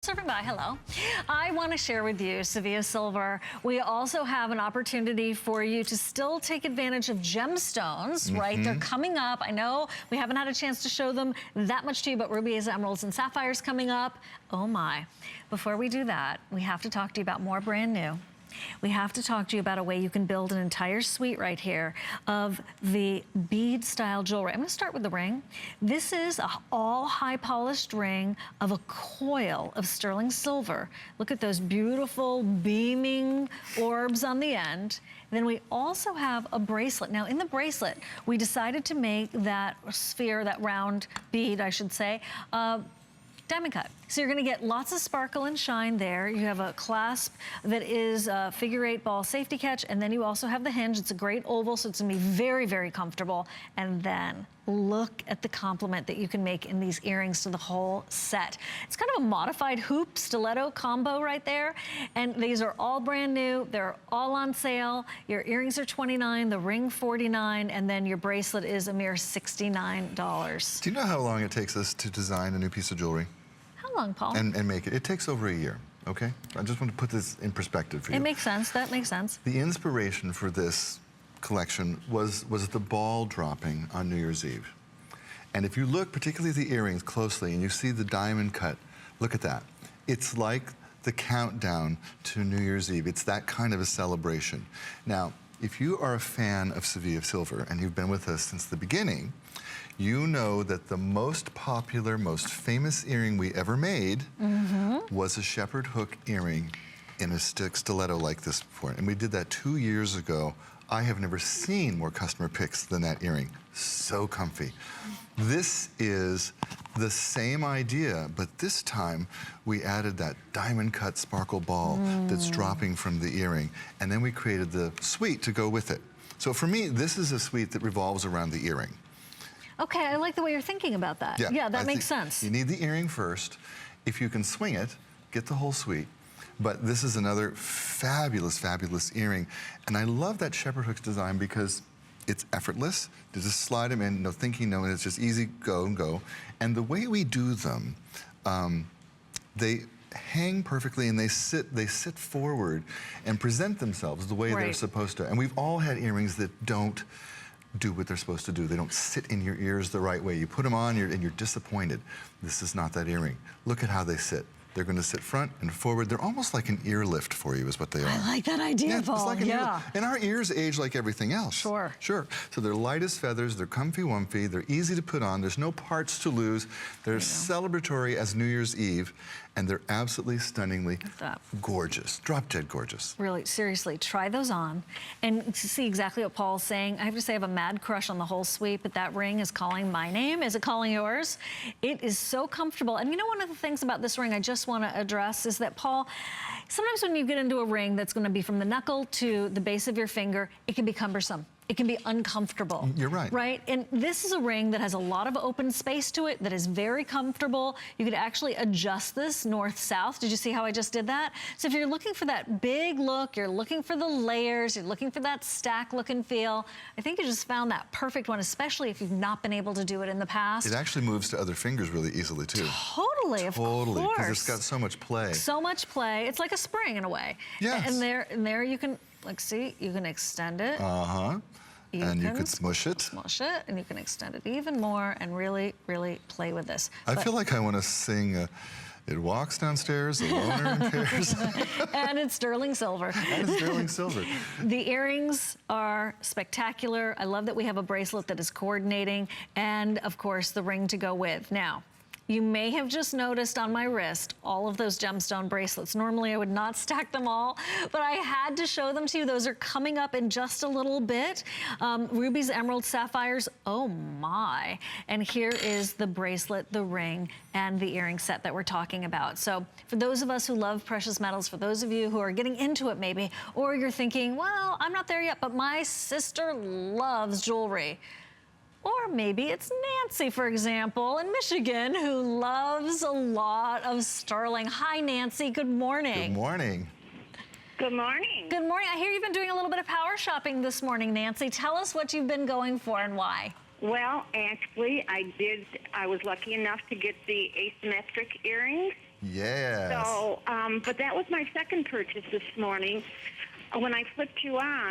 Serving by, hello. I want to share with you Sevilla Silver. We also have an opportunity for you to still take advantage of gemstones, right? They're coming up. I know we haven't had a chance to show them that much to you, but rubies, emeralds, and sapphires coming up. Oh my. Before we do that, we have to talk to you about more brand new. We have to talk to you about a way you can build an entire suite right here of the bead style jewelry. I'm gonna start with the ring. This is an all high polished ring of a coil of sterling silver. Look at those beautiful beaming orbs on the end. Then we also have a bracelet. Now in the bracelet, we decided to make that sphere, that round bead, I should say, diamond cut. So you're gonna get lots of sparkle and shine there. You have a clasp that is a figure-8 ball safety catch, and then you also have the hinge. It's a great oval, so it's gonna be very, very comfortable. And then look at the complement that you can make in these earrings to the whole set. It's kind of a modified hoop stiletto combo right there. And these are all brand new. They're all on sale. Your earrings are $29, the ring $49, and then your bracelet is a mere $69. Do you know how long it takes us to design a new piece of jewelry? How long, Paul? And make it. It takes over a year, okay? I just want to put this in perspective for you. It makes sense. That makes sense. The inspiration for this collection was the ball dropping on New Year's Eve. And if you look particularly at the earrings closely and you see the diamond cut, look at that. It's like the countdown to New Year's Eve. It's that kind of a celebration. Now, if you are a fan of Sevilla Silver and you've been with us since the beginning, you know that the most popular, most famous earring we ever made was a shepherd hook earring in a stiletto like this before. And we did that 2 years ago. I have never seen more customer picks than that earring. So comfy. This is the same idea, but this time we added that diamond cut sparkle ball that's dropping from the earring. And then we created the suite to go with it. So for me, this is a suite that revolves around the earring. Okay, I like the way you're thinking about that. Yeah, that makes sense. You need the earring first. If you can swing it, get the whole suite. But this is another fabulous, fabulous earring. And I love that shepherd hooks design because it's effortless. You just slide them in, no thinking, no, it's just easy, go and go. And the way we do them, they hang perfectly and they sit forward and present themselves the way they're supposed to. And we've all had earrings that don't do what they're supposed to do. They don't sit in your ears the right way. You put them on and you're disappointed. This is not that earring. Look at how they sit. They're going to sit front and forward. They're almost like an ear lift for you is what they are. I like that idea, Paul. It's like an ear. And our ears age like everything else. Sure. Sure. So they're light as feathers. They're comfy-wumpy. They're easy to put on. There's no parts to lose. They're celebratory as New Year's Eve. And they're absolutely stunningly gorgeous. Drop-dead gorgeous. Really, seriously, try those on and see exactly what Paul's saying. I have to say I have a mad crush on the whole suite, but that ring is calling my name. Is it calling yours? It is so comfortable. And you know, one of the things about this ring I just want to address is that, Paul, sometimes when you get into a ring that's going to be from the knuckle to the base of your finger, it can be cumbersome. It can be uncomfortable. You're right. Right? And this is a ring that has a lot of open space to it that is very comfortable. You could actually adjust this north-south. Did you see how I just did that? So if you're looking for that big look, you're looking for the layers, you're looking for that stack look and feel, I think you just found that perfect one, especially if you've not been able to do it in the past. It actually moves to other fingers really easily too. Totally, of course. Totally, because it's got so much play. So much play. It's like a spring in a way. Yes. And there you can, like, see, you can extend it. And you could smush it. Smush it, and you can extend it even more and really, really play with this. I feel like I want to sing It Walks Downstairs, a Loner in Pairs. And it's sterling silver. And it's sterling silver. The earrings are spectacular. I love that we have a bracelet that is coordinating, and of course the ring to go with. Now, you may have just noticed on my wrist all of those gemstone bracelets. Normally I would not stack them all, but I had to show them to you. Those are coming up in just a little bit. Rubies, emeralds, sapphires, oh my. And here is the bracelet, the ring, and the earring set that we're talking about. So for those of us who love precious metals, for those of you who are getting into it maybe, or you're thinking, well, I'm not there yet, but my sister loves jewelry. Or maybe it's Nancy, for example, in Michigan, who loves a lot of sterling. Hi, Nancy. Good morning. Good morning. Good morning. Good morning. I hear you've been doing a little bit of power shopping this morning, Nancy. Tell us what you've been going for and why. Well, actually, I was lucky enough to get the asymmetric earrings. Yes. So, but that was my second purchase this morning. When I flipped you on,